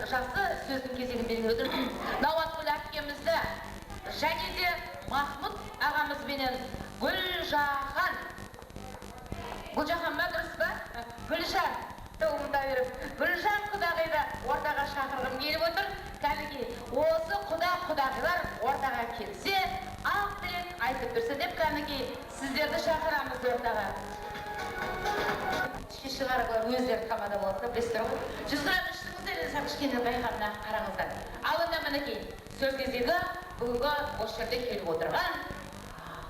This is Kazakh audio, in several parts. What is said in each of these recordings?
жақсы сөздің кезегін беріп отыр. Науатгүл әпкемізді және де Махмұт ағамызбенен Гүлжахан ба дұрыс па? Гүлжан тоғымда беріп, Гүлжан құдағайды ортаға шақырғым келіп отыр. Кәдімгі осы құдағилар ортаға келсе, ақ тілек айтып тұрса деп кәдімгі сіздерді шақырамыз ортаға. Шығарғылар өздері тамада болады, білесіздер ғой. 100 грамм ішіңіздер, сақ кішкене байқамына қараңыздар. Ал онда мінекей, сөз кезегі бүгінгі осы жерде келіп отырған.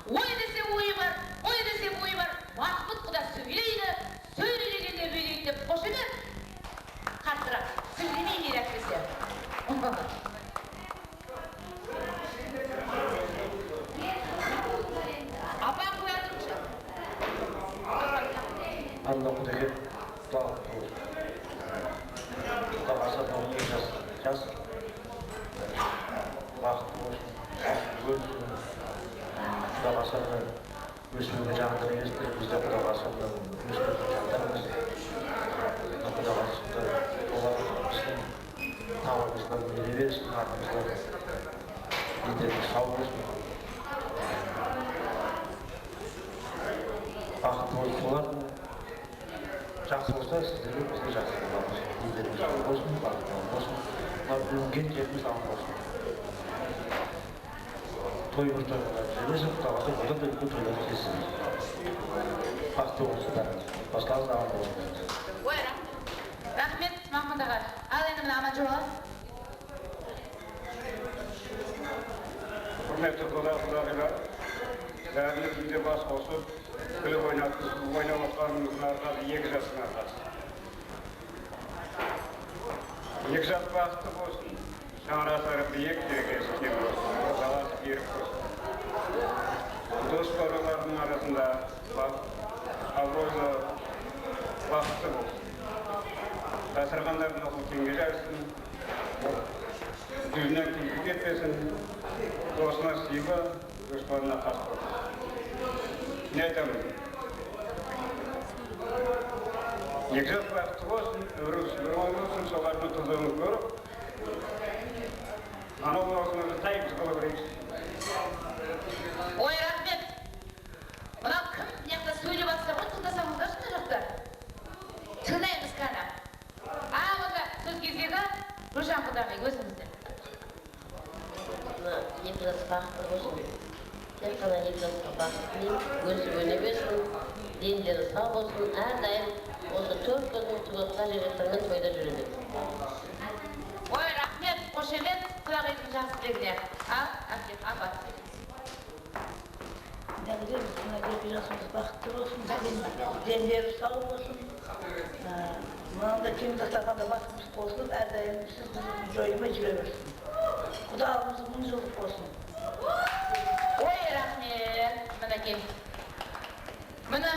Ой десе ойы бар, Махмұт құда сөйлейді, сөйлегенде бөйлейді деп қошыды. Қаттырақ, сөйлемей керек бесе. Апам қоятырмышы? Анда құдығы дағып тұр. Құдағаса дауы жас. Бақыт болсын, өтсін. Құдағаса өсімге жағдыр естір, бізде құдағаса өсімге жағдарымыз. Құдағасы оларымыздың тамамыздан бере берсін, артымыздан бедерді сау болсын. Бақыт болсын, жақсы болса, сіздерге бізде жақсы боламыз. Бедерді сау болсын, бақыт болсын. Бүгінген жеріміз аман болсын. Той бір тойға жемесін, құдағасы одан да үлкен тойларды кесіңіз. Бақыты болсын бәріңіз. Басқаңыз аман болсын. Ой, рахмет, Махмұт аға. Ал енді мына аман жолы. Құрметті құдағилар, бәріңіз үйде бас қосып, күліп ойнап отқанымыздың арқасы 2 жастың арқасы. 2 жас бақытты болсын, шаңырақтары биік дегесі кем болсын, жаласы берік болсын. Дос-жоралардың арасында абыройлы бақытты болсын. Дастархандардың оқу кеңге жарсын, жүзінен күлкі кетпесін, досына сыйға, дұшпанына қас болсын. Не айтамын? 2 жас бақытты болсын, өрісі бір ой болсын, соғарының тұзығын көріп, анау боласыңызды тайып қылып көрейікші. Ой, рахмет. Мынау кім мияқта сөйлеп атса ғой, тыңдасаңыздар шында жоқта. Тыңдаймыз қана. Онда сөз кезегі Гүлжан құдағи өзіңізден. 2 жас бақытты болсын. Тек қана 2 жасқа бақыт тілеймін, өсіп өне берсін, дендері сау болсын, әрдайым осы 4 көздің түгіққа жігіттермен тойда жүреді. Ой, рахмет, қошемет, құдағидың жақсы тілегіне. Әкет, апат. Дәлдер, мына 2 жасымыз бақытты болсын, дендері сау болсын. Мынанда кең дастарханда басымыз қосылып, әрдайым сіз біздің жоймай жүре берсін. Құдағымыз 1000 жылдық болсын. Ой, рахмет, мінекей. Міне,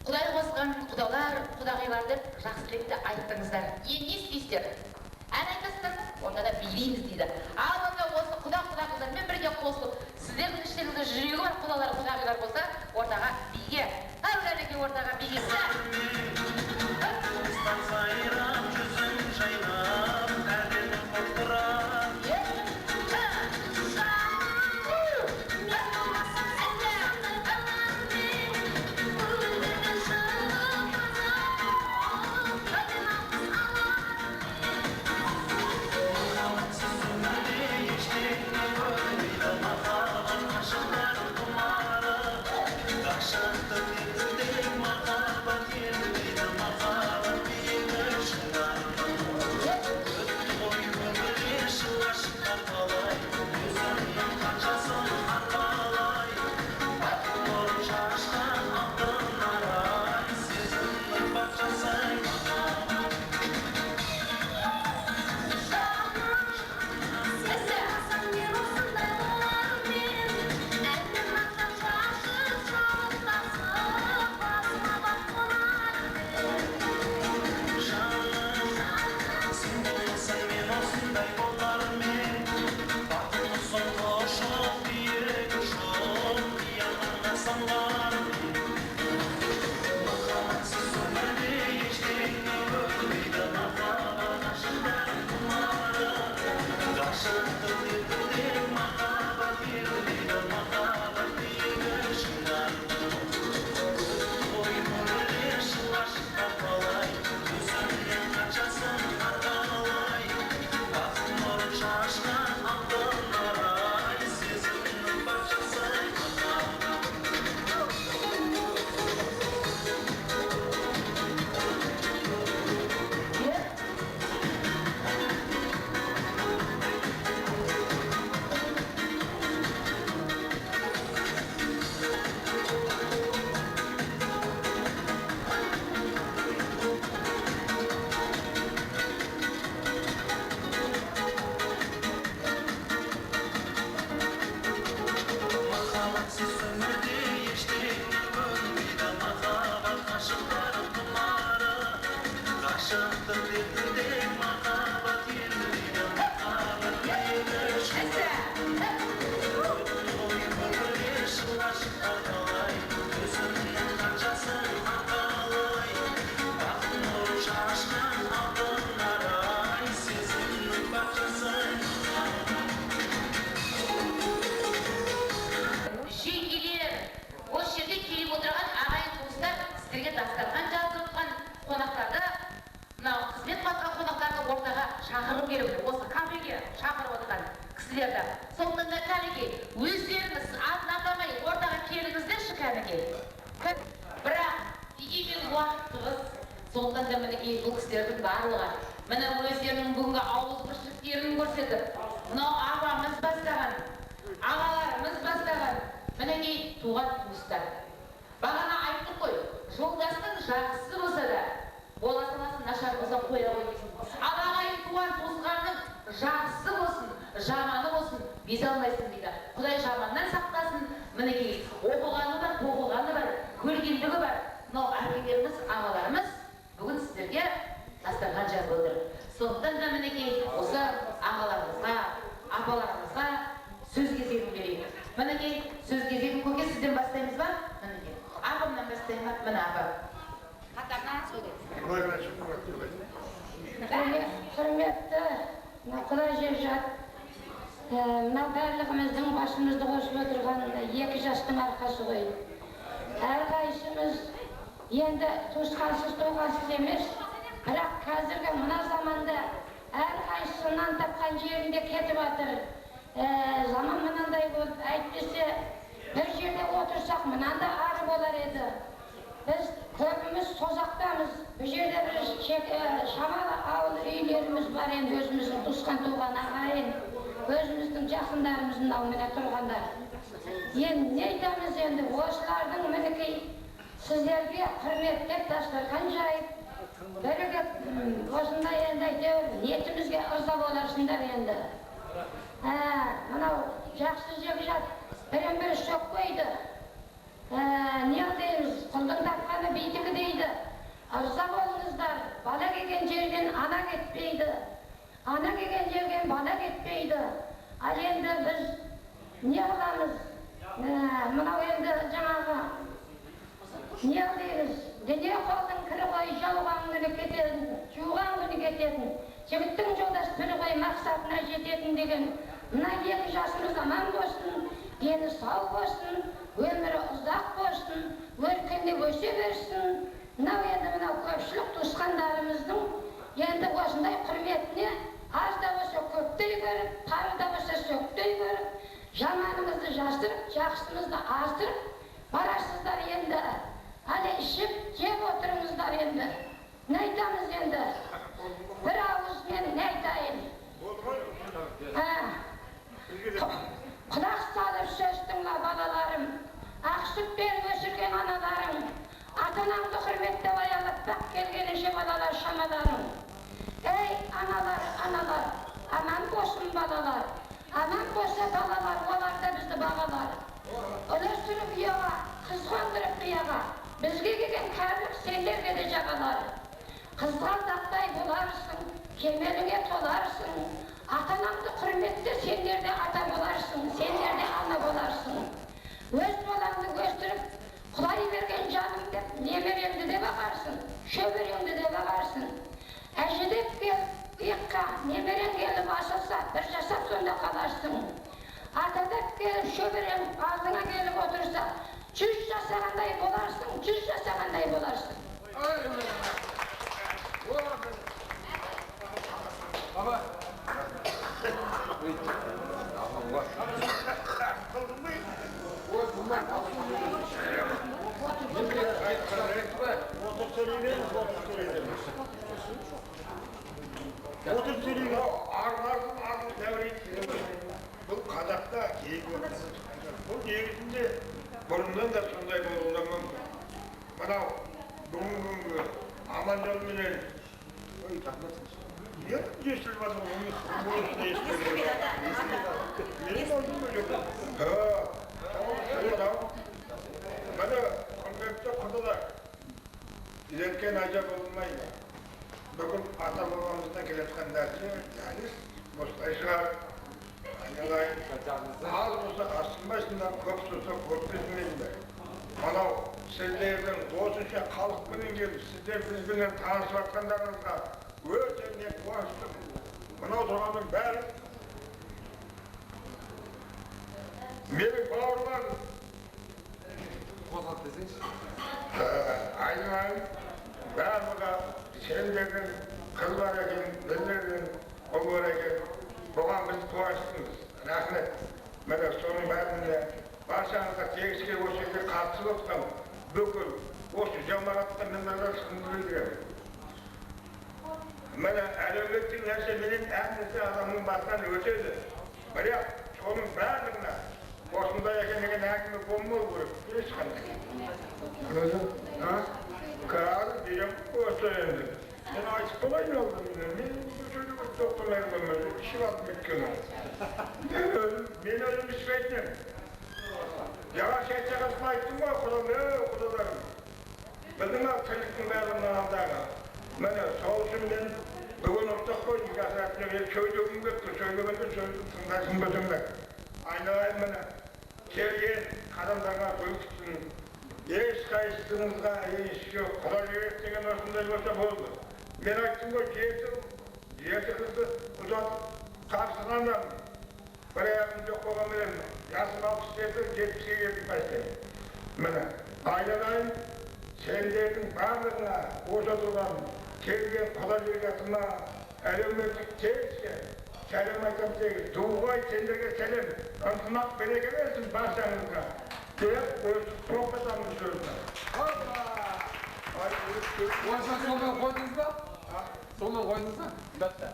Құдай қосқан құдағилар деп жақсы тілекті айттыңыздар. Не істейсіздер? Ән айтасыздар ма? Онда да билейміз дейді. Ал онда осы құдағилармен бірге қосылып, сіздердің іштеріңізде жүрегі бар құдағилар болса, ортаға биге. Ал кәдеге ортаға бигесі. Şartı bir tek mahal bakir шақыру керек осы кафеге шақырып отырған кісілерді. Сондықтан да кәнекей өздеріңіз атын атамай ортаға келіңіздерші кәнекей. Бірақ дегенмен уақытымыз, сондықтан да мінекей бұл кісілердің барлығы міне өздерінің бүгінгі ауызбіршіліктерін көрсетіп, мынау апамыз бастаған, ағаларымыз бастаған мінекей туған туыстар. Бағана айттық қой, жолдастың жақсысы болса да, бола саласын нашар болса қоя қоймайсың. Ал ағайын туған туысқанның жақсысы болсын, жаманы болсын, безе алмайсың дейді. Құдай жаманнан сақтасын. Мінекей оқығаны бар, тоқығаны бар, көргендігі бар. Мынау әкелеріміз, ағаларымыз бүгін сіздерге дастархан жазып отыр. Сондықтан да мінекей осы ағаларымызға, апаларымызға сөз кезегін берейік. Мінекей сөз кезегін көке сізден бастаймыз ба? Мінекей апамнан бастаймын ба? Міне апа. Қатарынан сөйлейді. Құрметті Құдай жер мына барлығымыздың басымызды қосып отырған 2 жастың арқасы ғой. Әрқайсымыз енді туысқансыз туғансыз емес, бірақ қазіргі мына заманда әрқайсысы нан тапқан жерінде кетіп жатыр. Заман мынандай болып, әйтпесе бір жерде отырсақ мынанда ары болар еді. Біз көбіміз созақтамыз. Бұл жерде бір шамалы ауыл үйлеріміз бар енді, өзіміздің туысқан туған ағайын, өзіміздің жақындарымыздың алдында тұрғандар. Енді не айтамыз енді, осылардың мінекей сіздерге құрметтеп дастархан жайып, бірігіп осындай енді әйтеуір ниетімізге ырза боларсыңдар енді. Мынау жақсы жекжат бірін-бірі сөкпейді. Не дейміз, құлдың тапқаны бейтігі дейді. Ырза болыңыздар, бала келген жерден ана кетпейді. Ана келген жерден бала кетпейді. Ал енді біз не қыламыз? Мынау енді жаңағы не дейміз? Дүние қолдың кірі қой жауған күні кететін, жуған күні кететін. Жігіттің жолдас бірі қой мақсатына жететін деген. Мына 2 жасымыз аман болсын, дені сау болсын, өмірі ұзақ болсын, өркендеп өсе берсін. Мынау енді мынау көпшілік туысқандарымыздың енді осындай құрметіне аз да болса көптей көріп, тары да болса сөктей көріп, жаманымызды жасырып, жақсымызды аздырып барасыздар енді. Әлі ішіп, жеп отырыңыздар енді. Не айтамыз енді? Бір ауызмен не айтайын? Құлақ салып сөз тыңла балаларым, ақ сүт беріп өсірген аналарым, ата-анаңды құрметтеп аялатпақ келгенінше балалар шамаларың. Ей аналар, аман болсын балалар, аман болса балалар, олар да бізді бағалар. Үлестіріп ұяға, қыз қондырып қияға, бізге келген кәрілік сендерге де жағалар. Қызғалдақтай боларсың, кемеліңе толарсың, ата-анаңды құрметте сендерде ата боларсың, сендерде ана боларсың. Өз балаңды өстіріп, Құдай берген жаным деп, немереңді де бағарсың, шөбереңді де бағарсың. Әжелеп келіп иыққа, немерең келіп асылса, бір жасап сонда қаларсың. Атадап келіп, шөберең алдыңа келіп отырса, 100 жасағандай боларсың, 100 жасағандай боларсың. Baba. Bu Қазақта бұл негізінде бұрыннан да сондай болуы мүмкін. Мынау бүгінгі аман жолменен есіл бар оны Mana kongrette kudular. İlerken acaba olmayla. Bugün ata babamızdan geletken dersi, yani Mustaşlar, anneler, az olsa asılmasından kopsusa korkutmayınlar. Bana sizlerden dolaşınca kalıp günün gelip sizler birbirine tanışmaktanlarınızda öğretmenle konuştum. Buna oturanın beri benim bağırlarım. Aynen, ben burada senlerin, kızlar ekin, benlerin, туасыңыз. Рахмет. Міне соның бәріне баршаңызға тегіске осы жерге қатысып отқан бүкіл осы жамағатқа мен рахметімді білдіремін. Міне әлеуметтік нәрселерін әмнесі адамның басынан өтеді. Бірақ соның барлығына осындай екендеген әңгіме болмау керек. Ешқандай. Өзі? Қазір деген осы енді. Мен айтып болайын алдым. Мен doktorlarım olmadı, işi var mümkün. Ben özüm işleydim. Yavaş yavaş bayıttım mı okudalarım. Bildim tırıktım ben andaga. Bana soğuşum ben bugün ortak koydum gasatına bir söylüyorum götür, söylemedim tındasın gözümde. Aynı ayın bana. Kelgen kadınlarına koyuksın. Eş kayısınızda iş yok. Kolay öğrettiğin ortasında olsa oldu. Ben açtım o Yerti kızı uzat karşısından bir ayağım yok olamıyorum. Yaşım 67, 70'e geldik başlayayım. Mene, ailenin senlerin bağlığına, orada duran, kelgen kolajırgasına, elümmetik tezke, selam aytam tezke, doğuğay senlerge selam, ıntmak bereke versin başlarınızga. Deyip, o sohbet almış sözler. Oğuzhan sonuna koydunuz mu? Sonuna koydunuz mu? Bitti.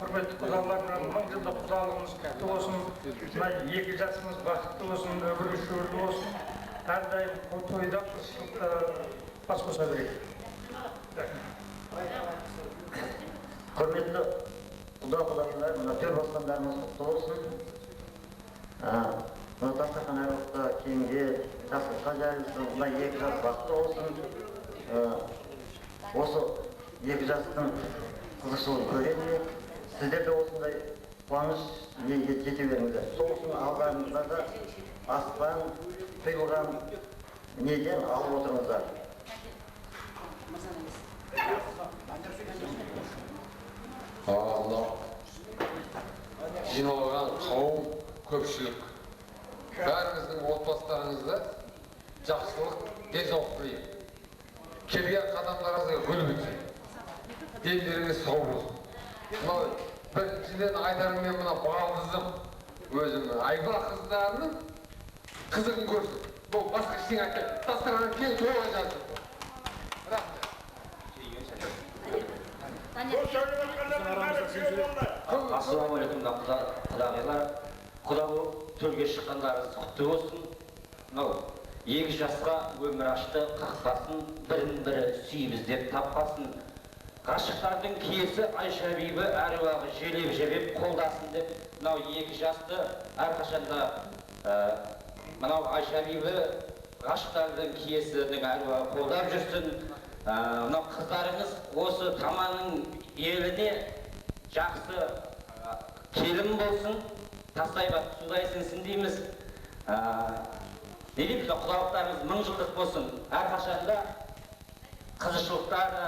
Құрметті құдаларым, мың жылдық құдалығымыз құтты болсын. Мына екі жасымыз бақытты болсын, өмірі шүрлі болсын. Әрдайым бұл тойда бас қоса берейік. Құрметті құда-құдайлар, мына төр басқандарымыз құтты болсын. Мына дастархан әруақта киімге жақсылыққа жайылсын, мына екі жас бақытты болсын. Осы екі жастың қызықшылығын көремін. Сіздер де осындай қуаныш жете беріңіздер. Соғыстың алдарыңызда да аспан құйылған неден алып отырыңыздар. Allah жиналған қауым көпшілік. Бәріңіздің отбасыларыңызда жақсылық, денсаулық тілеймін. Келген қадамдарыңызға гүл бітсін. Денлеріңіз сау болсын. Мынау біріншіден айтарым мен мына балдызым өзімнің айбар қыздарының қызығын көрсін. Бұл басқа ештеңе айтпайды. Дастархан кең тойға жаздым. Рахмет. Ассалаумағалейкум құдағилар. Құда болып төрге шыққандарыңыз құтты болсын. Мынау екі жасқа өмір ашты, қақпасын, бірін-бірі сүйіп іздеп таппасын. Ғашықтардың киесі Айша бибі әруағы желеп-жебеп қолдасын деп, мынау екі жасты әрқашанда мынау Айша бибі ғашықтардың киесінің әруағы қолдап жүрсін. Мынау қыздарыңыз осы таманың еліне жақсы келім болсын, тастайбат судай сынсын дейміз. Не дейміз, құдалықтарыңыз мың жылдық болсын, әрқашанда қызышылықтарда,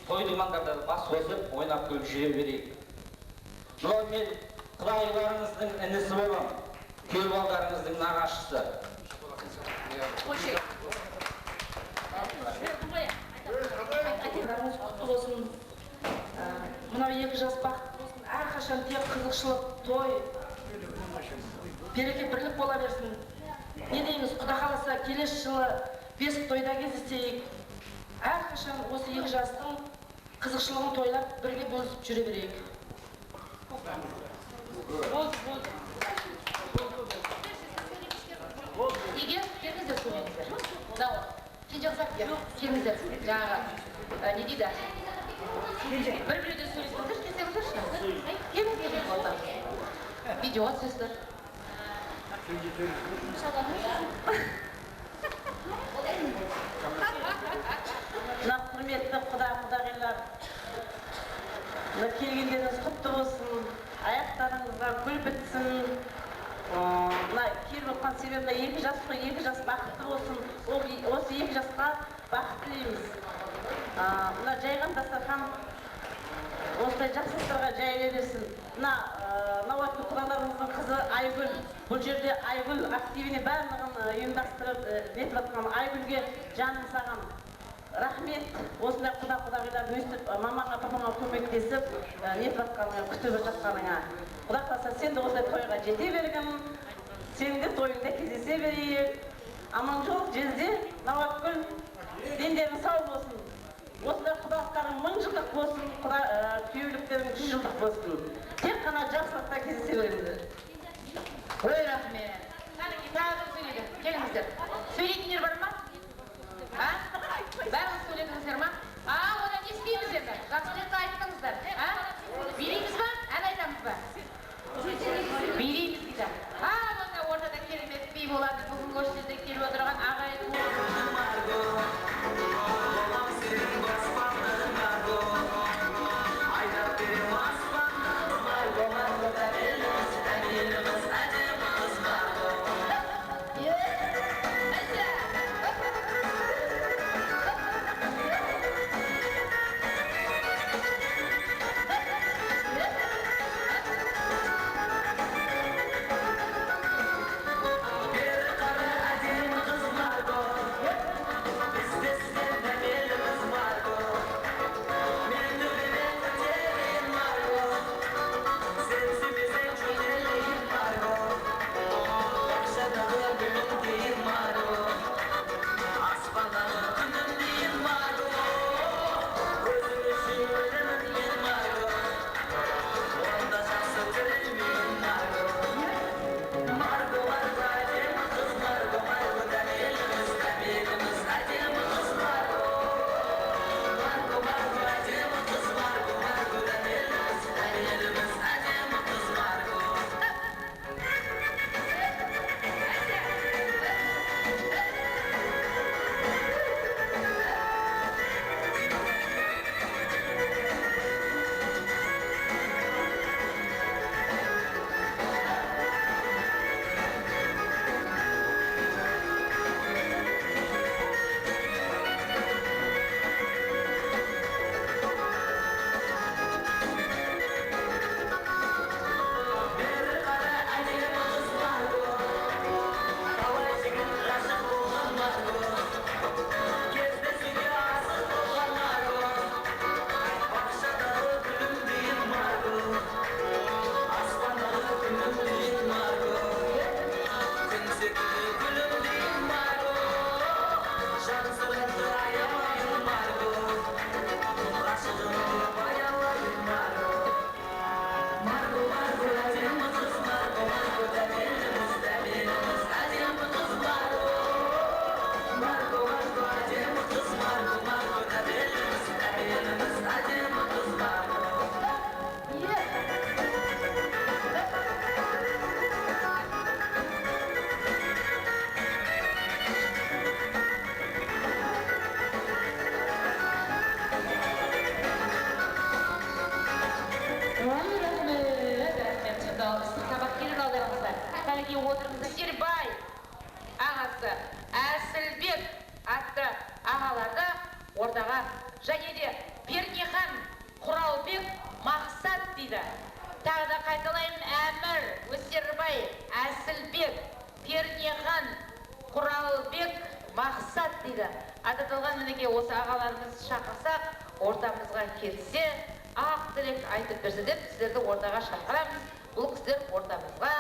той-думандарда бас қосып, ойнап көліп жүре берейік. Мынау мен құдағиларыңыздың інісі болам, күйеу балдарыңыздың нағашысы. Мынау екі жас бақытты болсын, әрқашан тек қызықшылық, той, береке бірлік бола берсін. Не дейміз, құда қаласа келесі жылы бесік тойда кездесейік. Әрқашан осы екі жастың қызықшылығын тойлап бірге бөлісіп жүре берейік. Егер келіңіздер сөйлеңіздер. Дауы. Сен жақсақ кел. Келіңіздер. Жаңағы не дейді? Бір-біреуде сөйлесіңіздер, келсеңіздерші. Келіңіздер. Видео түсесіздер. Құрметті құда-құдағилар, келгендеріңіз құтты болсын, аяқтарыңызға гүл бітсін. Келіп отқан себебі екі жас қой, екі жас бақытты болсын. Осы екі жасқа бақыт тілейміз. Мына жайған дастархан осылай жақсылықтарға жайыла берсін. Мынау құдаларымыздың қызы Айгүл. Бұл жерде Айгүл активіне барлығын ұйымдастырып нетіп жатқан Айгүлге жаным саған. рахмет. Осындай құда-құдағиларды өстіп, мамаңа, папаңа көмектесіп, нетіп жатқаныңа, күтіп жатқаныңа. Құда қаласа сен де осындай тойға жете бергін, сенің де тойыңда кездесе берейік. Аман жол жерде, Науаткүл, дендерің сау болсын. Осындай құдалықтарың 1000 жылдық болсын, күйеуліктерің 100 жылдық болсын. Тек қана жақсылықта кездесе беріңдер. Ой, рахмет. Қанеки, тағы сөйлейді. Келіңіздер. Сөйлейтіндер бар ма? Бәріңіз сөйледіңіздер ма? Одан не істейміз енді? Жақсылықта айттыңыздар. Билейміз ба? Ән айтамыз ба? Билейміз дейді. Онда ортада керемет би болады. Бүгінгі өштерде келіп отырған ағайын. Отырыңызды Сербай ағасы Әсілбек атты ағаларды ортаға және де Пернехан Құралбек Мақсат дейді. Тағы да қайталаймын, Әмір Өсербай Әсілбек Пернехан Құралбек Мақсат дейді. Ататылған мінеке осы ағаларымыз шақырсақ, ортамызға келсе, ақ тілек айтып берсе деп сіздерді ортаға шақырамыз. Бұл кісілер ортамызға.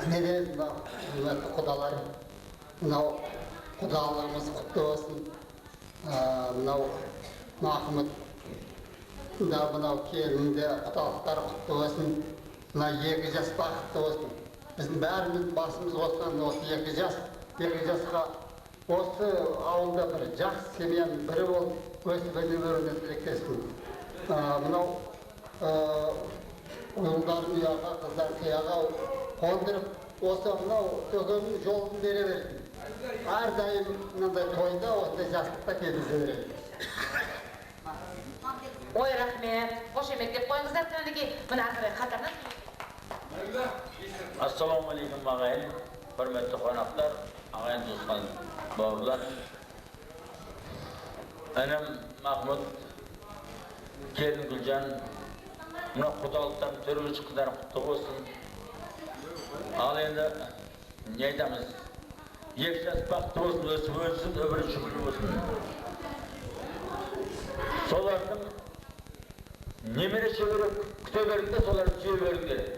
Ne deriz bak, hürmetli kudalarım, mınau kudalarımız kutlu olsun, mınau Mahmut, mınau kelinde kudalıklar kutlu olsun, mınau 2 жас бақытты olsun. Bizim bәріміз basımız olsan, осы 2 жасқа осы ауылда бір жақсы семьяның бірі болып, өсіп өнеріне тілектеспін. Mınau Oğulların uyağa, kızların kıyağa kondırıp, осы mınau tökönün жолын бере берсін. Her daim mınдай toyda, осындай жастықта кездесе береді. Ой, рахмет. Қошемет деп қойыңыздар, мінекей, мына ақырай қатарынан. Ассалаумағалейкум ағайын, құрметті қонақтар, ағайын туысқан бауырлар. Інім Махмұт, келін Гүлжан, мына құдалықтардың төргі шыққыдары құтты болсын. Ал енді не айтамыз? Yekşas baktı olsun, ösüp ölsün, öbürü şükür olsun. Solardım, nemere çevirip, küteberinde solardım, çevirip gerek.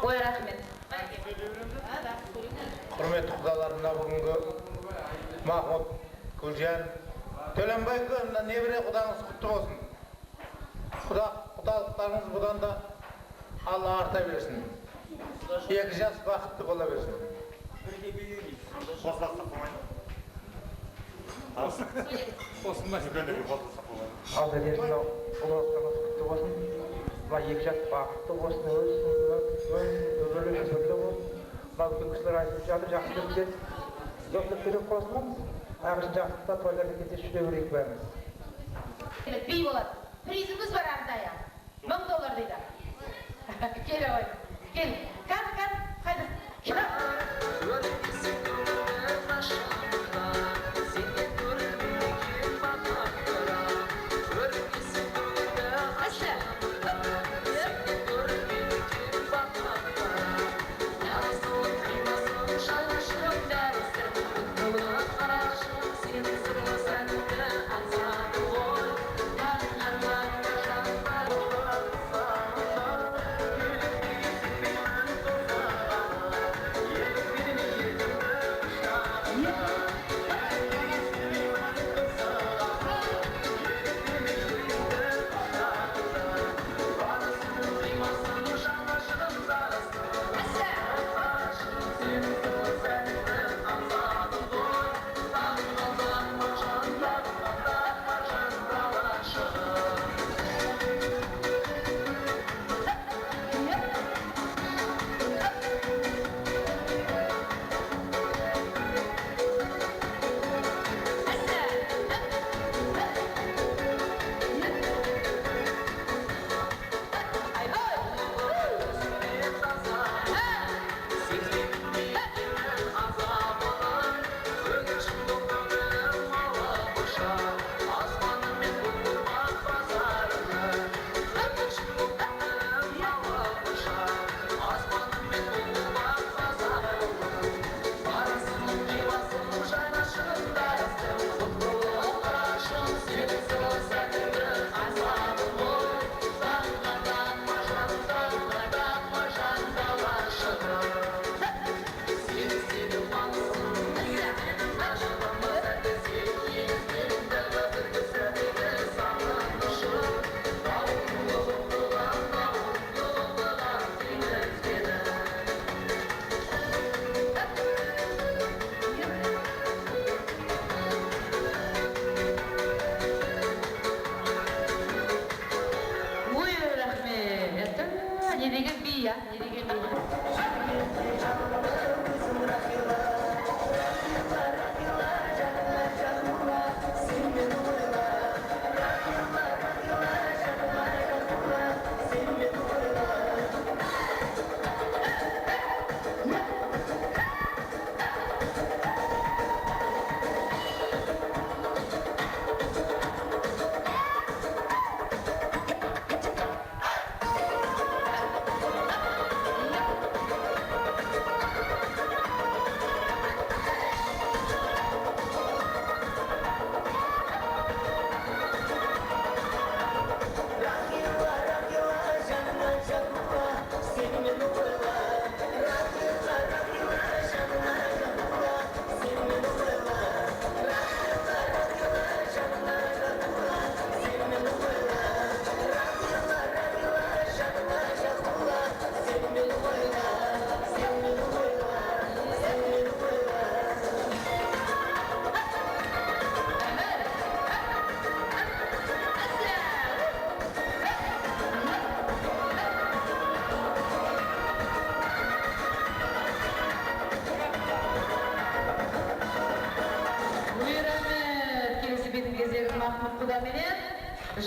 Oy rahmet. Hürmetli kudalarına bugünkü Mahmut Gülcan Tölenbay köyünden ne bire kudanız kutlu olsun. Kudalıklarınız budan da Allah arta versin. Yakacağız vakitli olabilsin. Osman şükürde bir foto saklamayın. Al dediğiniz olasılığınız kutlu olsun. Ve yekşat vakitli olsun. Öbürlü şükürde olsun. Bazı kuşlar ayıpçalı жақсы деп жоқтық керек қосылмамыз. Ағылшын жақсылықта тойларда кезде шүре көрейік бәріміз. Бей болады. Призіміз бар ардая. $1000 дейді. Кел ой. Кел. Кән, қайда?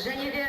Және де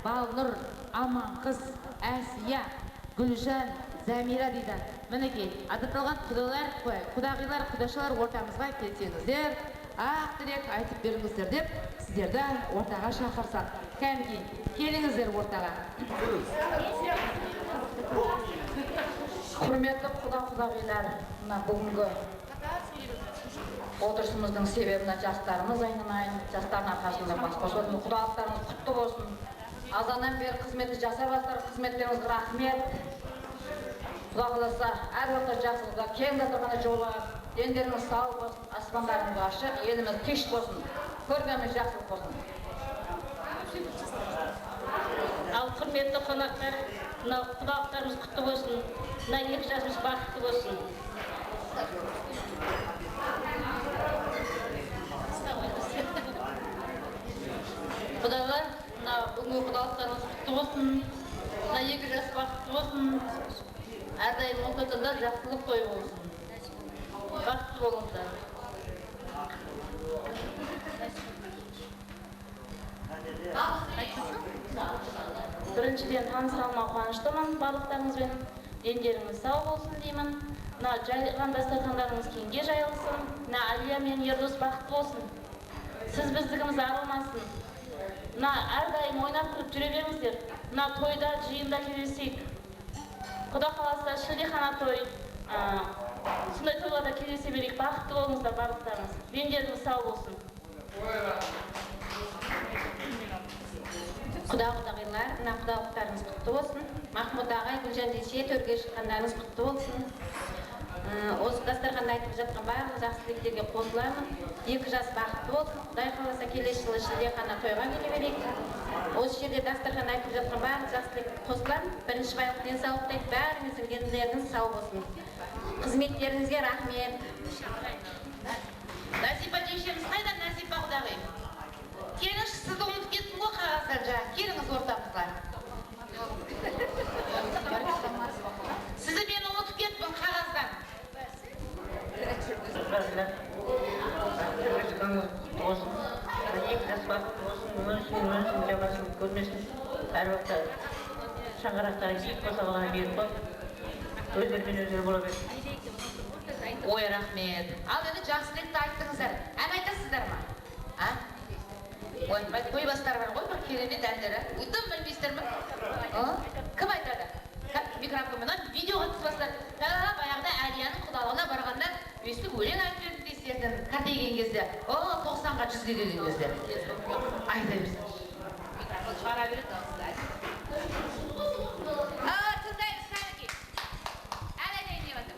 Балнұр, Аманқыз, Әсия, Гүлжан, Замира дейді. Мінекей, адатталған құдағилар, құдашылар ортамызға келсеңіздер, ақ тілек айтып беріңіздер деп, сіздерді ортаға шақырсақ. Кәмекей, келіңіздер ортаға. Құрметті құдағилар, бүгінгі отырысымыздың себебі жастарымыз айнымайын, жастардың арқасында басқосудың құдалықтарыңыз құтты болсын. Азаннан бері қызметті жасап жатыр, қызметтеріңізге рахмет. Құда қаласа, әр уақытта жақсылықта, кең дастарханда жолға, дендеріңіз сау болсын, аспандарыңыз ашық, еліміз тыныш болсын, көргеніміз жақсылық болсын. Ал құрметті қонақтар, мынау құдалықтарымыз құтты болсын, мына 2 жасымыз бақытты болсын. Құдалар, бүгінгі құдалықтарыңыз құтты болсын, мына 2 жас бақытты болсын, әрдайым ортасында жақсылық той болсын. Бақытты болыңыздар. Біріншіден танысқаныма қуаныштымын, барлықтарыңызбен дендеріңіз сау болсын деймін. Мына жайған дастархандарыңыз кеңге жайылсын. Мына Алия мен Ердос бақытты болсын. Сіз біздігіміз арылмасын. Мына әрдайым ойнап күліп жүре беріңіздер. Мына тойда, жиында келесейік. Құда қаласа шілдехана той, сондай тойларда келесе берейік. Бақытты болыңыздар барлықтарыңыз. Дендеріңіз сау болсын. Құдағилар, мына құдалықтарыңыз құтты болсын. Махмұт ағай, Гүлжан жеңеше, төрге шыққандарыңыз құтты болсын. Осы дастарханда айтып жатқан барлық жақсы тілектерге қосыламын. 2 жас бақытты болсын. Құдай қаласа келесі жылы шілдехана тойға келе берейік. Осы жерде дастарханда айтып жатқан барлық жақсы тілектерге қосыламын. Бірінші байлық денсаулық тілеймін, бәріңіздің дендеріңіз сау болсын. Қызметтеріңізге рахмет. Назипа жеңешеміз қайда, Назипа құдағи? Келіңізші, сізді ұмытып кеттім ғой қағаздан жаңа. Келіңіз ортамызға. Сізді мен ұмытып кеттім қағаздан. Әр уақытта шаңырақтары киіп қосағалар беріп қой. Өздерімен өздері бола берді. Ой, рахмет. Ал енді жақсы тілекті айттыңыздар. Ән айтасыздар ма? Ой, той бастары бар ғой, бір керемет әндері. Ұйттым білмейсіздер ме? Кім айтады? Микрофоннан видеоға түсіп баяғыда Әлияның құдалығына барғанда өстіп өлең айтып десердің кәтейген кезде. 90-ға 100-ге келген кезде. Айта берсін. Шығара береді дауысында. Тыңдаймыз кәнекей. Ән айтайын деп жатыр.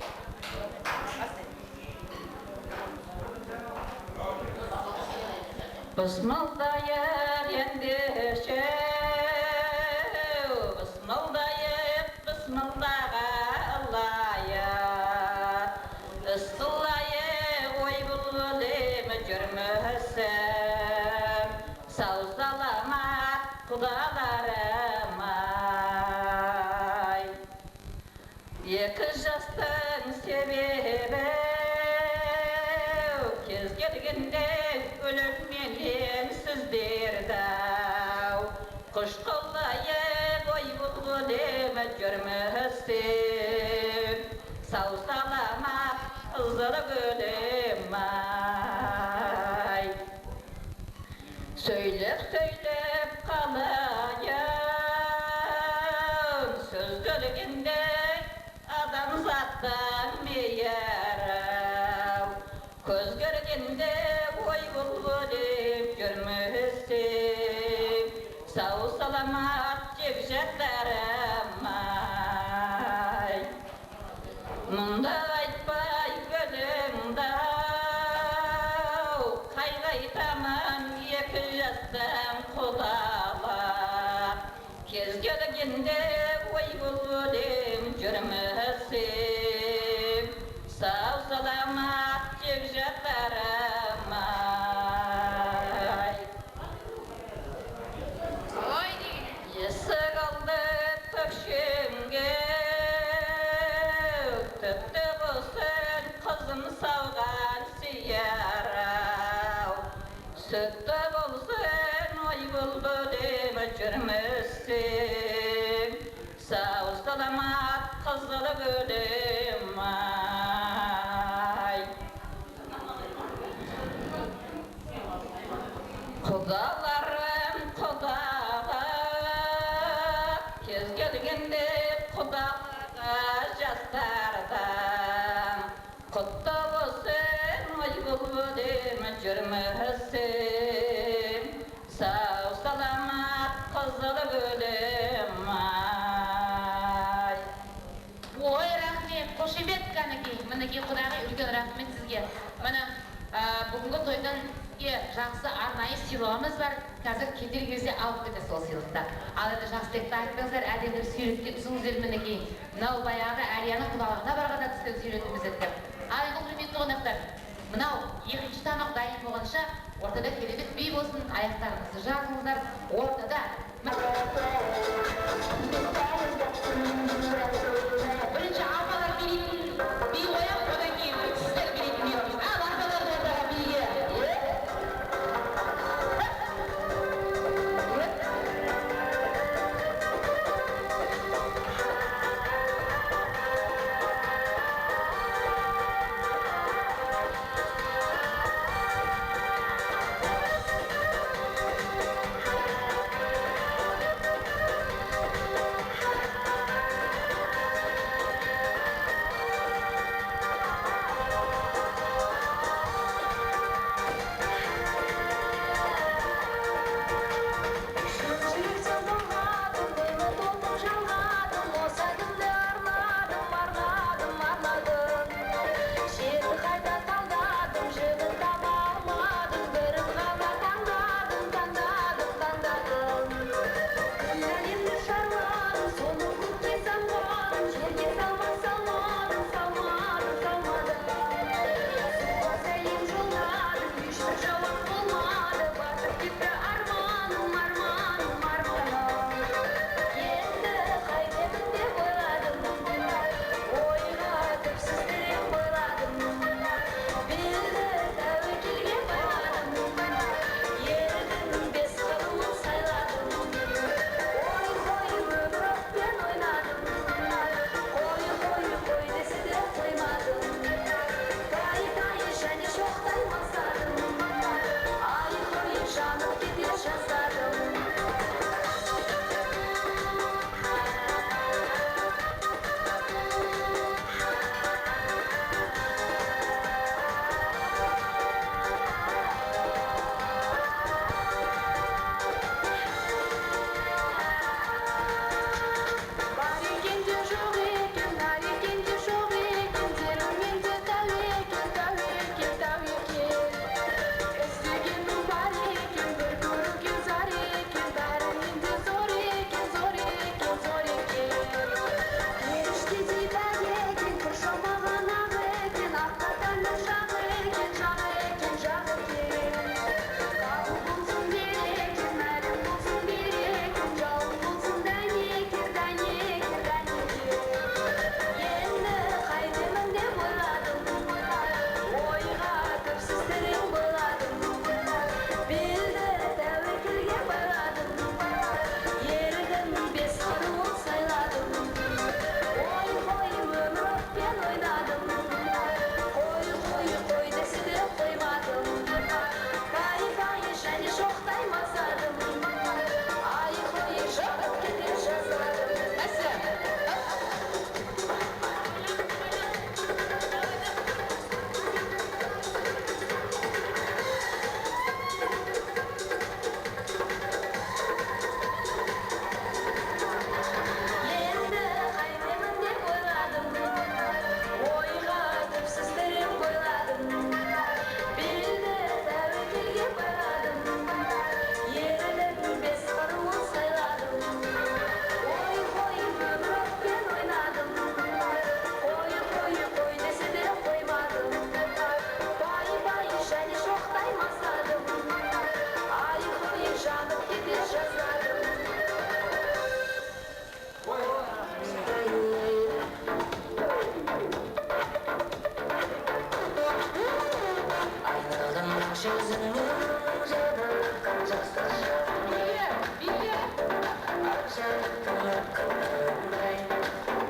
Бысмылдайық ендеше, бысмылдайық, бысмылдаға алайық. Ыстылайық, ой бұлғылымы жүрмісім, сау саламат құдаларым ай. 2 жастың себебі кез келгенде өлімменен сіздерді құш қылайық, ой бұлғылымы жүрмісім, сау саламат ызылы гүлім ай. Сөйлеп қалайын, сөз көлгенде адамзаттан мейірім, көз көргенде ой бұлғылым жүрмісім, сау саламат жекжаттарым ай. Мұнда айтпай гүлімді-ау, қайғайтамын 2 жастың құдалап. Кез келгенде ой бұлғылым жүрмісім, сау саламат жекжаттарым ай. Есік алды көкшемге, түтті болсын қызым сауған сүйер-ау. Сүтті болсын ой бұлғылым жүрмісім, kızılı gülüm ay. Kudalarım kudağa, kez gelgende kudağa jastardan. Kutta olsun ay gülüm jürmühsün, sağ salamat kızılı gülüm ay. Ой, рахмет, қошемет кәнекей. Мінекей құдағи үлкен рахмет сізге. Міне бүгінгі тойдан жақсы арнайы сыйлығымыз бар. Қазір кетер кезде алып кетеді сол сыйлықты. Ал енді жақсылықта айтпаңыздар, әдемілер суретке түсіңіздер мінекей. Мынау баяғы Әлияның құдалығына барғанда түскен суретіміз еді. Ал енді құрметті қонақтар, мынау екінші тамақ дайын болғанша ортада керемет би болсын, аяқтарыңызды жағыңыздар. Ортада бірінші апалар билейтін би қояп, одан кейін сіздер билейтін би қояйыз. Ал апалар ортаға биге.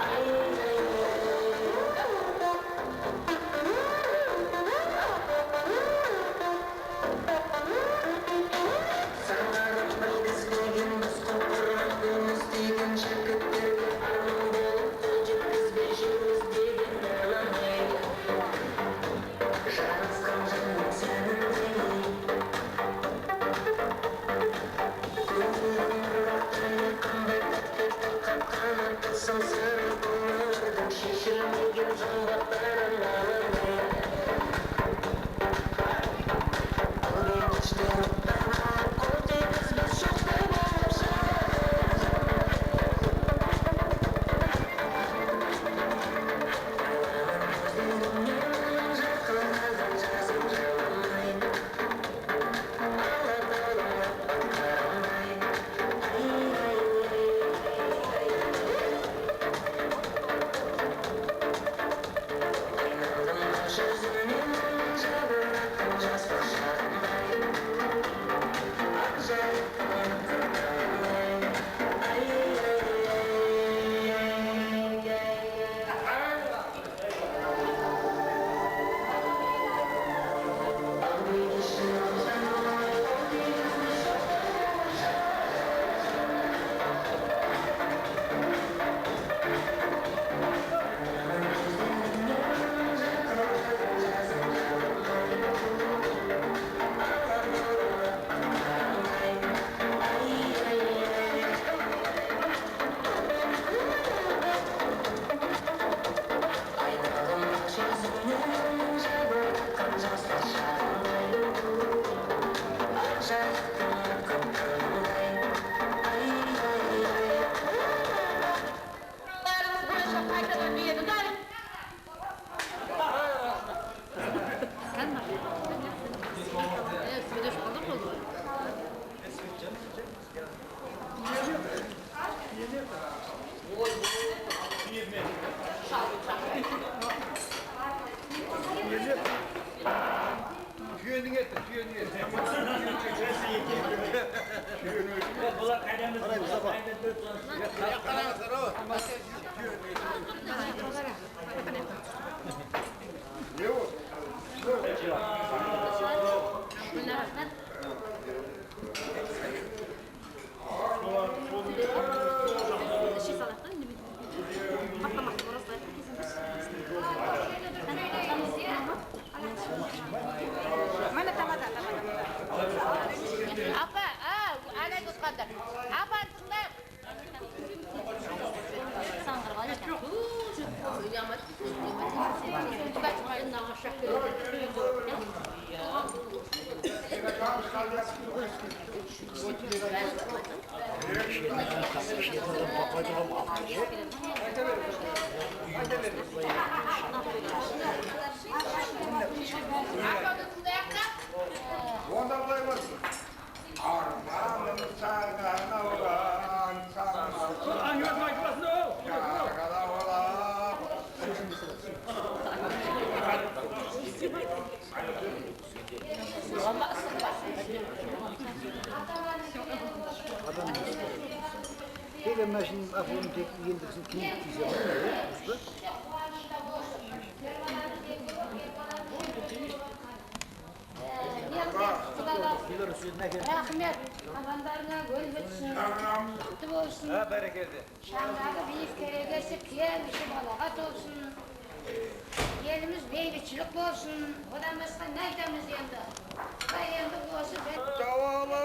Ay Apa, ana tutqandir. Apa tunda? Onda bulay olsun. Armağanın sargana olan sargana. Sargana olan. Peki ben şimdi afonu tek yendirsin kim diyeceğim. Rahmet, amandarına gül bitsin, kutlu olsun. Ha bereketi. Şanları büyük keregesi kıyermişi balagat olsun. Yerimiz beybiçilik olsun. Odan başka ne edemiz yendi? Vay yendi bu olsun. Tavalım.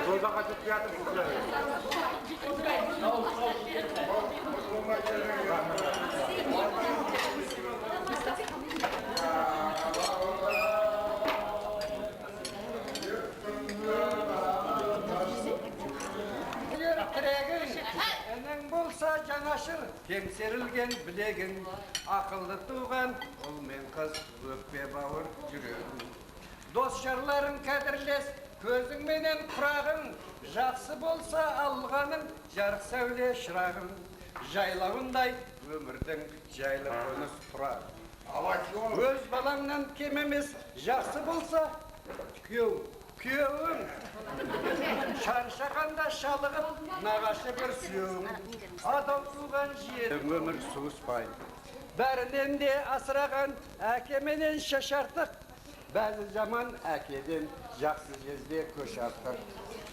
Yolda kaçıp fiyatı kutluyor. Enin bolsa canaşır, temserilgen bilegin, akıllı tuğan, ol men kız, öpme bağır жүрегin. Dostlarların kadirles, közün menen kurağın, жақсы bolsa alğanın, жарық сәуле шырағın, жайлауындай өмірдің жайлы қоныс тұрар. Өз балаңнан кем емес, жақсы болса, күйеуің. Шаршағанда шалығып, нағашы бір сүйеуің. Адал туған жерің өмір суыспай. Бәрінен де асыраған әкеменен шашартық. Бәзі жаман әкеден жақсы жезде көш артық.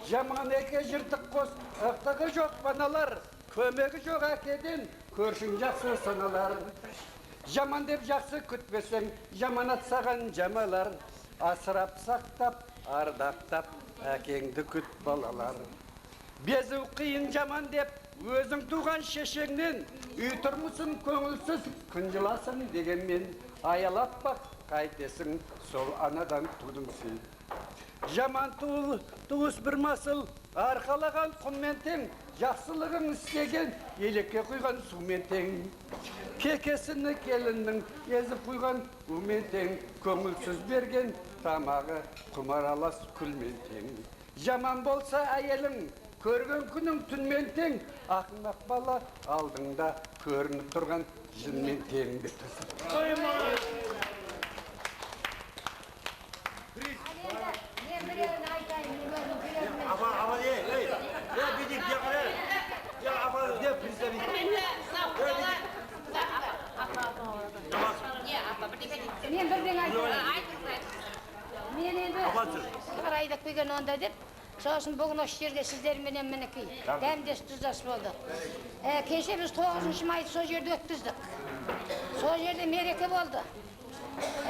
Жаман әке жыртық қос, ықтығы жоқ баналар. Көмегі жоқ әкеден көршің жақсы саналар. Жаман деп жақсы күтпесең, жаман атсаған жамалар. Асырап сақтап, ардақтап, әкеңді күт балалар. Безу қиын жаман деп, өзің туған шешеңнен, үй тұрмысын көңілсіз, күнжыласың дегенмен, аялап бақ, қайтесің, сол анадан тудың сен. Жаман туыс бір масыл, арқалаған құммен тең, жақсылығын істеген, елекке құйған сумен тең. Кекесіні келіннің езіп құйған умен тең, көңілсіз берген тамағы құмаралас күлмен тең. Жаман болса әйелің, көрген күнің түнмен тең, ақымақ бала алдыңда көрініп тұрған жынмен тең деп тұрсын. Мен бірден мен енді бір айдап келген онда деп, сосын бүгін осы жерде сіздерменен мінекей дәмдес тұздас болдық. Кеше біз 9 майды сол жерде өткіздік. Сол жерде мереке болды.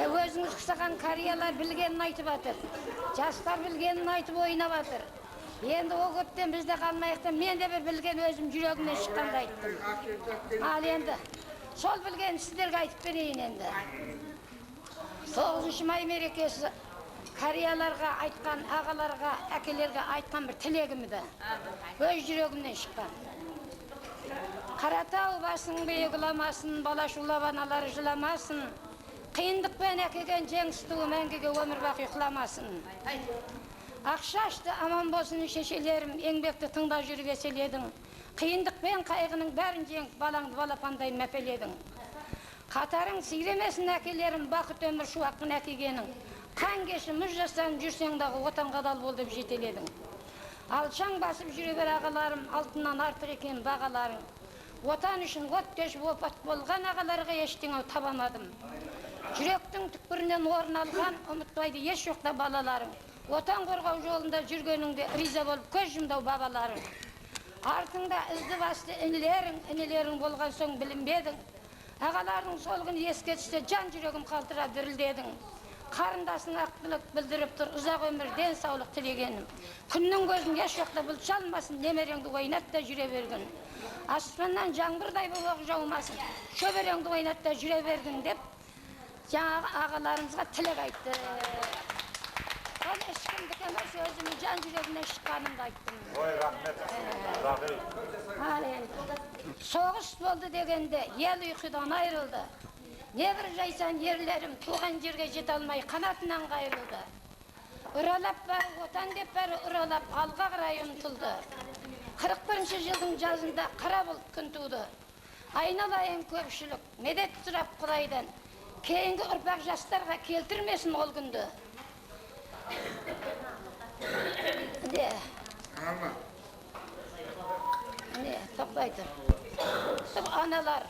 Өзіңіз қысаған қариялар білгенін айтып атыр. Жастар білгенін айтып ойнап атыр. Енді о көптен бізде қалмайықтан мен де бір білген өзім жүрегімнен шыққанды айттым. Ал енді сол білген сіздерге айтып берейін енді. 9 май мерекесі қарияларға айтқан, ағаларға, әкелерге айтқан бір тілегімді. Өз жүрегімнен шыққан. Қаратау басың биік ұламасын, бала шулап аналары жыламасын. Қиындықпен әкелген жеңіс туы мәңгіге өмір бақи ұйқыламасын. Ақшашты аман болсын шешелерім, еңбекті тыңда жүріп еселедің. Қиындық пен қайғының бәрін жеңіп, балаңды балапандай мәпеледің. Қатарың сиремесін әкелерім, бақыт өмір шуаққын әкегенің. Қан кеші мұз жастан жүрсең дағы отан қадал болып жетеледің. Алшаң басып жүре бер ағаларым, алтыннан артық екен бағаларың. Отан үшін от кешіп опат болған ағаларға ештеңе табамадым. Жүректің түкпірінен орын алған, ұмытпайды еш жоқта балаларың. Отан қорғау жолында жүргеніңде риза болып көз жұмдау бабаларың. Артыңда ізді басты інілерің болған соң білінбедің. Ағалардың солғын еске түссе жан жүрегім қалтырап дірілдедің. Қарындасың ақтылық білдіріп тұр, ұзақ өмір ден саулық тілегенім. Күннің көзін еш жоқта бұлт шалмасын, немереңді ойнатта жүре берген. Аспаннан жаңбырдай болып жаумасын, шөбереңді ойнатта жүре бердің деп жаңағы ағаларымызға тілек айтты. Ол ешкімдік емес, өзімнің жан жүрегімнен шыққанымды айттым. Ой, рахмет. Соғыс болды дегенде ел ұйқыдан айырылды. Не бір жайсан ерлерім туған жерге жете алмай қанатынан қайырылды. Ұралап бәрі отан деп бәрі ұралап алға қарай ұмтылды. 41-ші жылдың жазында қара бұлт күн туды. Айналайын көпшілік, медет сұрап Құдайдан, кейінгі ұрпақ жастарға келтірмесін ол күнді. Не, тоқтай тұр. Аналар,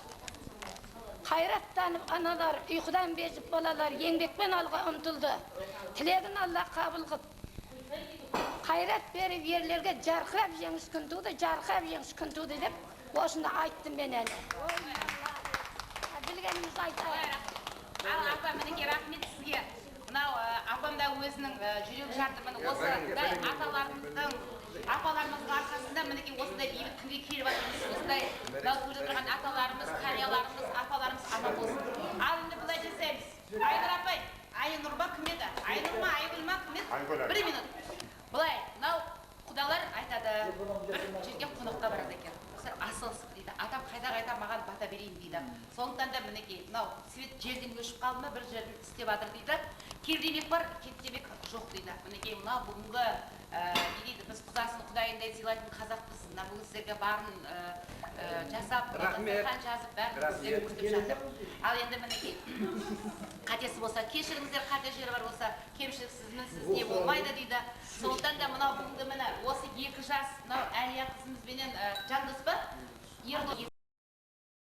қайраттанып аналар, ұйқыдан безіп балалар, еңбекпен алға ұмтылды. Тілегін Алла қабыл қып. Қайрат беріп ерлерге жарқырап жеңіс күн туды, жарқырап жеңіс күн туды деп, осында айттым мен әлі. Білгеніміз айтайық. Ал апа, мінеке рахмет сізге. Мынау апамда өзінің жүрек жартымын осындай аталарымыздың, апаларымыздың арқасында мінеке осындай бейбіт күнге келіп жатырмыз. Осындай мынау көріп тұрған аталарымыз, қарияларымыз, апаларымыз аман болсын. Ал енді былай жасаймыз. Айнұр апай, Айнұр ба кім еді? Айнұр ма, Айгүл ма кім еді? 1 минут. Былай, мынау құдалар айтады, бір жерге қонаққа барады екен. Асылсып дейді, атам қайда маған бата берейін дейді. Сондықтан да мінекей, мынау свет жерден өшіп қалды ма, бір жерден істеп жатыр дейді. Кел демек бар, кет демек жоқ дейді. Мінекей, мынау бүгінгі дейді, біз құдасын құдайындай сыйлайтын қазақпыз. Мына бұл кісілерге барын жасап, қан жазып, бәрін кісілер күтіп жатыр. Ал енді мінекей, қатесі болса, кешіріңіздер, қате жері бар болса, кемшіліксіз мінсіз не болмайды дейді. Сондықтан да мынау бүгінгі міне осы 2 жас, мынау Әлия қызымызбенен жандос ба? Ерді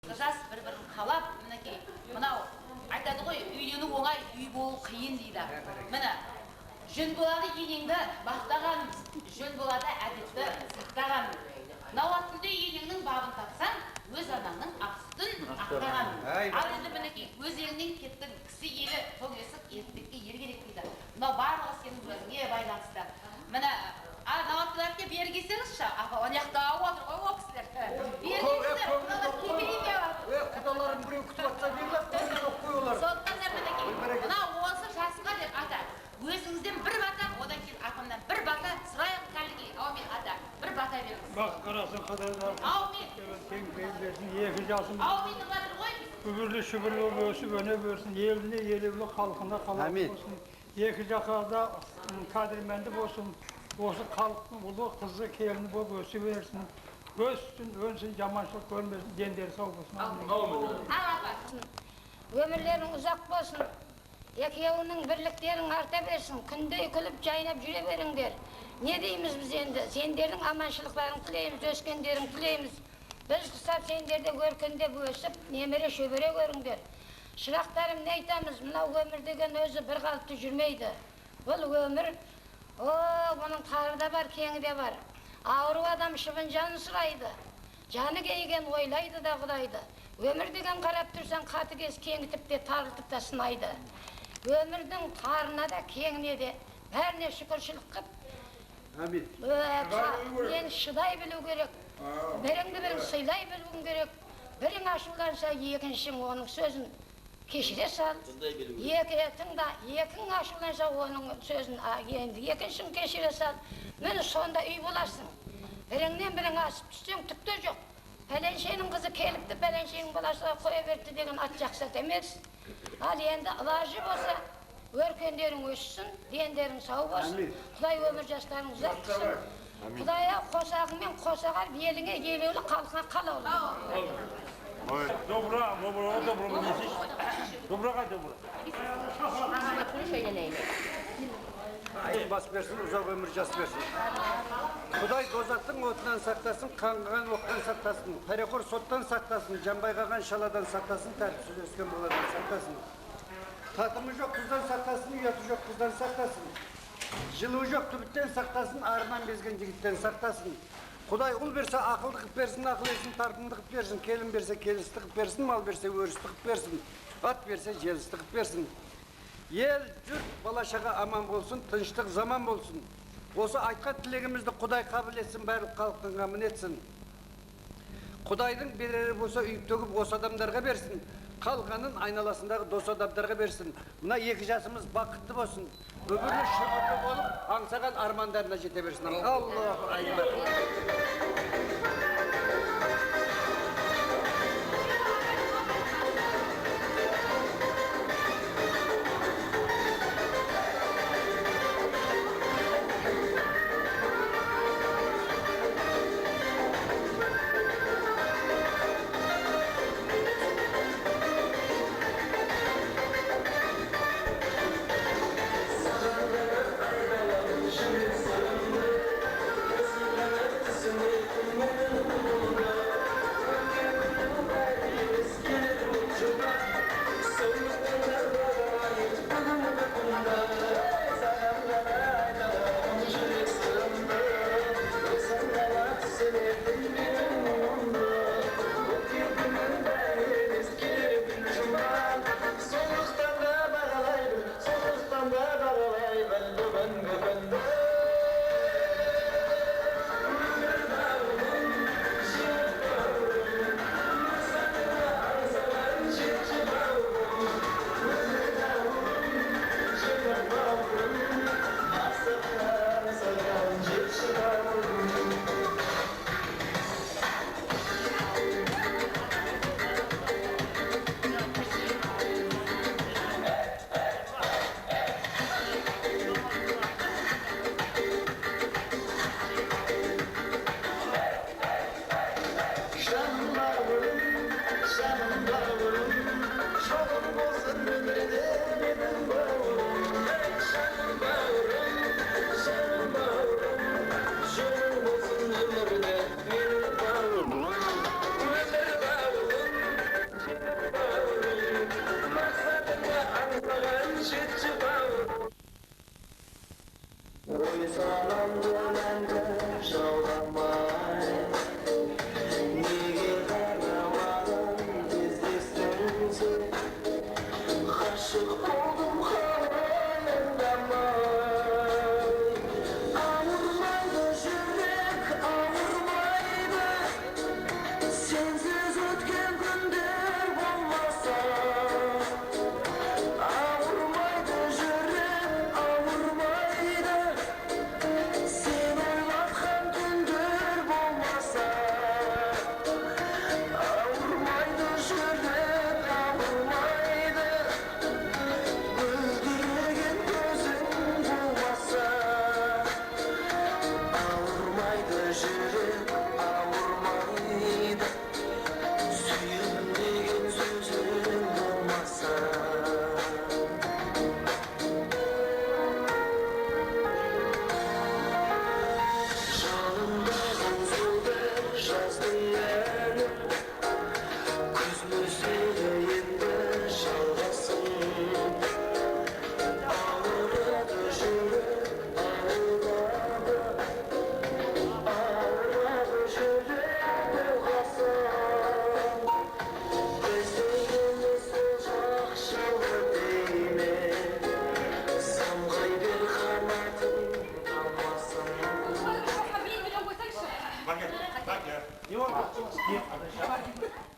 2 жас бір-бірін қалап, мінекей, мынау айтады ғой, үйлену оңай, үй болу қиын дейді. Міне, жөн болады енеңді бақтаған, жөн болады әдетті сақтаған. Мынау аттында енеңнің бабын тапсаң, өз анаңның ақ сүтін ақтаған. Ал енді мінекей, өз елінен кеттің, кісі елі тоң есік еркекке ер керек дейді. Мынау барлығы сенің өзіңе байланысты. Міне, Наваттыларке бері келсеңізші, апа, оняқта отыр ғой ол кісілер. Бері келсіңіздер, мыналар келмейін деп жатыр. Құдаларын біреу күтіп атса беріліп, бірін жоқ қой олар. Сондықтан да мінекей, мынау осы жасқа деп ата, өзіңізден бір бата, одан кейін апамнан бір бата, сұрайық кәліге, аумен ата, бір бата беріңіз. Бақ қарасын қадайдан. Аумен. Тең берілесін, 2 жасым. Аумен жатыр ғой. Үбірлі шүбірлі өсіп өне берсін, еліне елеулі халқына қалап болсын. 2 жаққа да қадірменді болсын. Осы халықтың ұлы қызы келіні болып өсе берсін. Өссін, өнсін, жаманшылық көрмесін, дендері сау болсын. Ал апа. Өмірлерің ұзақ болсын. Екеуінің бірліктерін арта берсін. Күнде күліп жайнап жүре беріңдер. Не дейміз біз енді? Сендердің аманшылықтарын тілейміз, өскендерін тілейміз. Біз құсап сендерде көркендеп өсіп, немере шөбере көріңдер. Шырақтарым не айтамыз? Мынау өмір деген өзі бір қалыпты жүрмейді. Бұл өмір бұның тары да бар, кеңі де бар. Ауру адам шыбын жанын сұрайды. Жаны кейген ойлайды да Құдайды. Өмір деген қарап тұрсан қатыгез кеңітіп те тарылтып та сынайды. Өмірдің тарына да кеңіне де бәріне шүкіршілік қып. Мен шыдай білу керек. Біріңді бірің сыйлай білуің керек. Бірің ашуланса екіншің оның сөзін кешіре сал. Тыңда, екің ашуланса оның сөзін енді екіншің кешіре сал. Мені сонда үй боласың. Біріңнен бірің асып түссең түкті жоқ. Пәленшенің қызы келіпті, пәленшенің баласы қоя берді деген ат жақсат емес. Ал енді ылажы болса, Өркендерің өссün, дендерің сау болсын. Құдай өмір жастарың ұзартсын. Құдая қосағыңмен қосағар еліңе елеулі, халқыңа қалаулы. Добра, несиш. Добраға добра. Ай бас берсін, ұзақ өмір жас берсін. Құдай дозақтың отынан сақтасын, қаңғыған оқтан сақтасын, парақор соттан сақтасын, жанбайғаған шаладан сақтасын, тәртіпсіз өскен боладан сақтасын. Татымы жоқ қыздан сақтасын, ұяты жоқ қыздан сақтасын. Жылуы жоқ түбіттен сақтасын, арынан безген жігіттен сақтасын. Құдай ұл берсе ақылды қып берсін, ақыл ерсін, тартымды қып берсін, келін берсе келісті қып берсін, мал берсе өрісті қып берсін, ат берсе желісті қып берсін. Ел, жұрт, балашаға аман болсын, тыныштық заман болсын. Осы айтқан тілегімізді Құдай қабыл етсін, барлық халықтың қамын етсін. Құдайдың берері болса үйіп төгіп осы адамдарға берсін. Қалғанын айналасындағы дос адамдарға берсін. Мына екі жасымыз бақытты болсын. Өмірлі шүбірлі болып, аңсаған армандарына жете берсін. Аллаху акбар. You want to